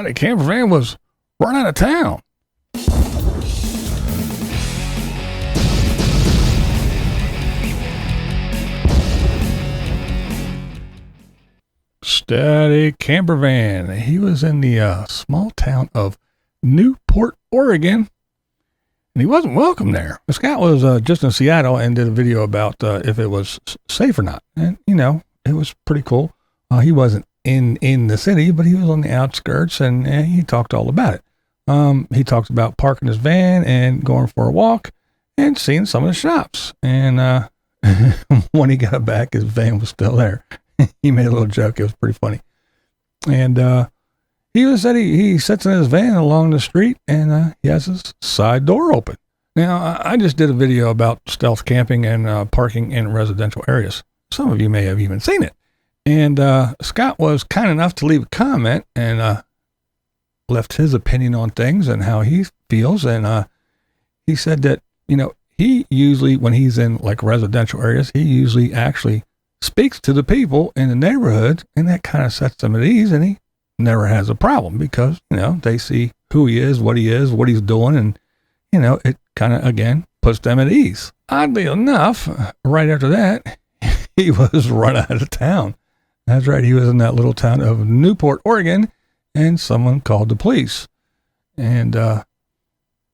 That Campervan was run out of town. Steady Campervan. He was in the small town of Newport, Oregon, and he wasn't welcome there. Scott was just in Seattle and did a video about if it was safe or not. And, you know, it was pretty cool. He wasn't in the city, but he was on the outskirts, and he talked all about it. He talked about parking his van and going for a walk and seeing some of the shops. And when he got back, his van was still there. He made a little joke. It was pretty funny. And he said he sits in his van along the street, and he has his side door open. Now, I just did a video about stealth camping and parking in residential areas. Some of you may have even seen it. And Scott was kind enough to leave a comment and left his opinion on things and how he feels. And he said that, you know, he usually, when he's in like residential areas, he usually actually speaks to the people in the neighborhood, and that kind of sets them at ease, and he never has a problem because, you know, they see who he is, what he's doing, and, you know, it kind of, again, puts them at ease. Oddly enough, right after that, he was run out of town. That's right. He was in that little town of Newport, Oregon, and someone called the police, and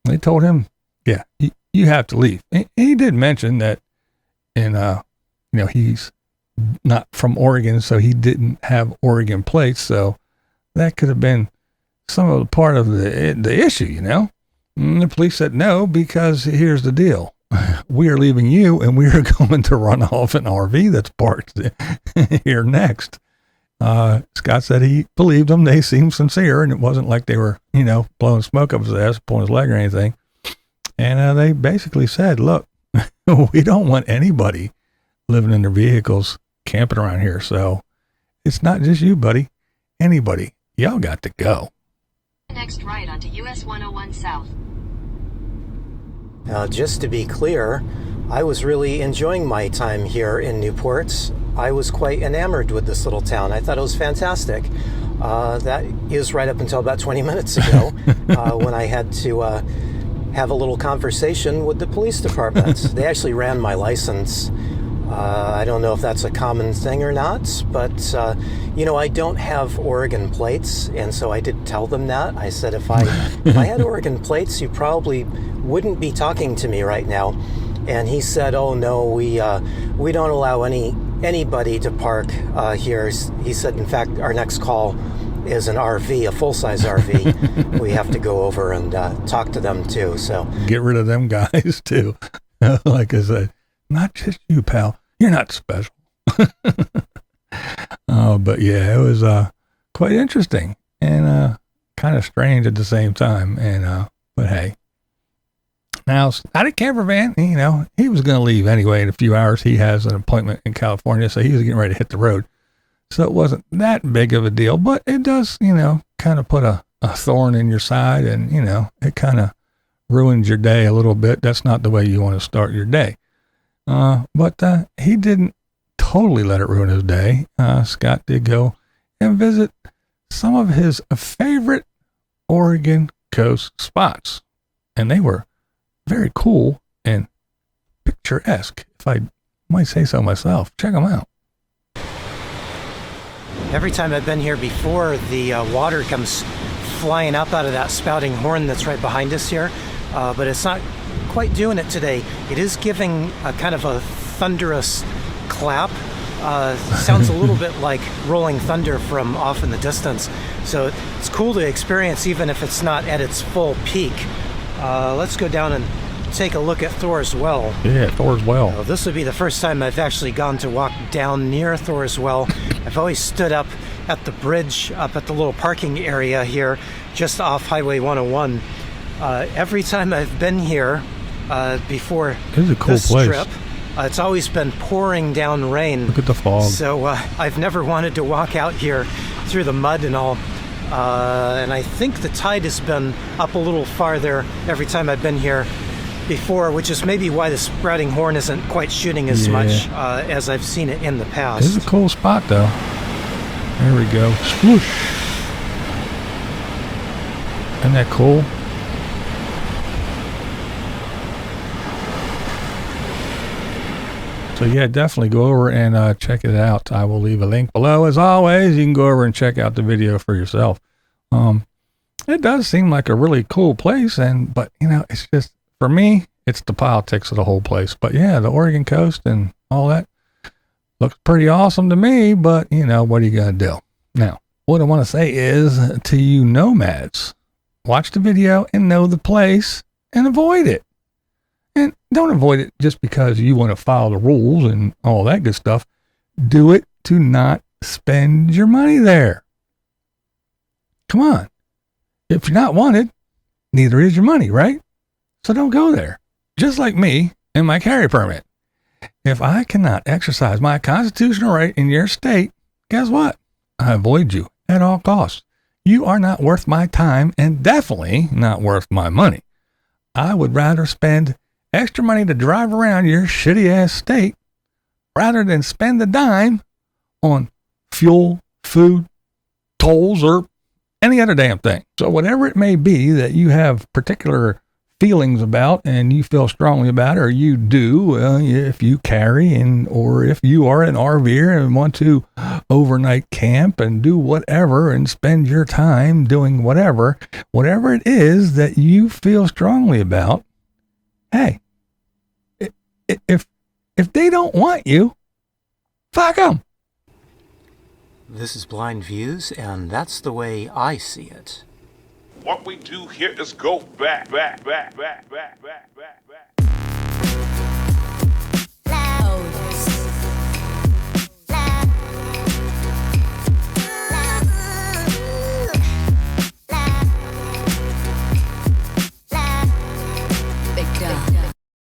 they told him, yeah, you have to leave. And he did mention that in, you know, he's not from Oregon, so he didn't have Oregon plates, so that could have been some of the part of the issue, you know. And the police said no, because here's the deal. We are leaving you, and we are going to run off an RV that's parked here next. Scott said he believed them. They seemed sincere, and it wasn't like they were, you know, blowing smoke up his ass, pulling his leg or anything. And they basically said, look, we don't want anybody living in their vehicles camping around here. So it's not just you, buddy. Anybody. Y'all got to go. Next right onto US 101 South. Now, just to be clear, I was really enjoying my time here in Newport. I was quite enamored with this little town. I thought it was fantastic. That is right up until about 20 minutes ago when I had to have a little conversation with the police department. They actually ran my license. I don't know if that's a common thing or not, but, you know, I don't have Oregon plates, and so I did tell them that. I said, if I had Oregon plates, you probably wouldn't be talking to me right now. And he said, oh, no, we don't allow anybody to park here. He said, in fact, our next call is an RV, a full-size RV. We have to go over and talk to them, too. So get rid of them guys, too. Like I said, not just you, pal. You're not special. But yeah, it was quite interesting and kind of strange at the same time. And but hey, now out of Campervan, you know, he was going to leave anyway in a few hours. He has an appointment in California, so he was getting ready to hit the road. So it wasn't that big of a deal, but it does, you know, kind of put a thorn in your side, and you know, it kind of ruins your day a little bit. That's not the way you want to start your day. But he didn't totally let it ruin his day. Scott did go and visit some of his favorite Oregon coast spots, and they were very cool and picturesque, if I might say so myself. Check them out. every time I've been here before, the water comes flying up out of that spouting horn that's right behind us here, but it's not quite doing it today. It is giving a kind of a thunderous clap. Sounds a little bit like rolling thunder from off in the distance. So it's cool to experience even if it's not at its full peak. Let's go down and take a look at Thor's Well. Yeah, Thor's Well. So this would be the first time I've actually gone to walk down near Thor's Well. I've always stood up at the bridge, up at the little parking area here, just off Highway 101. Every time I've been here before this is a cool place. Trip, it's always been pouring down rain. Look at the fog. So I've never wanted to walk out here through the mud and all. And I think the tide has been up a little farther every time I've been here before, which is maybe why the sprouting horn isn't quite shooting as much as I've seen it in the past. This is a cool spot, though. There we go. Sploosh. Isn't that cool? So yeah, definitely go over and check it out. I will leave a link below. As always, you can go over and check out the video for yourself. It does seem like a really cool place, but you know, it's just, for me, it's the politics of the whole place. But yeah, the Oregon coast and all that looks pretty awesome to me, but you know, what are you gonna do? Now, what I want to say is to you nomads, watch the video and know the place and avoid it. And don't avoid it just because you want to follow the rules and all that good stuff. Do it to not spend your money there. Come on. If you're not wanted, neither is your money, right? So don't go there. Just like me and my carry permit. If I cannot exercise my constitutional right in your state, guess what? I avoid you at all costs. You are not worth my time and definitely not worth my money. I would rather spend extra money to drive around your shitty ass state rather than spend a dime on fuel, food, tolls, or any other damn thing. So whatever it may be that you have particular feelings about and you feel strongly about, or you do, if you carry or if you are an RVer and want to overnight camp and do whatever and spend your time doing whatever it is that you feel strongly about, hey, if they don't want you, fuck them. This is Blind Views, and that's the way I see it. What we do here is go back. Loud.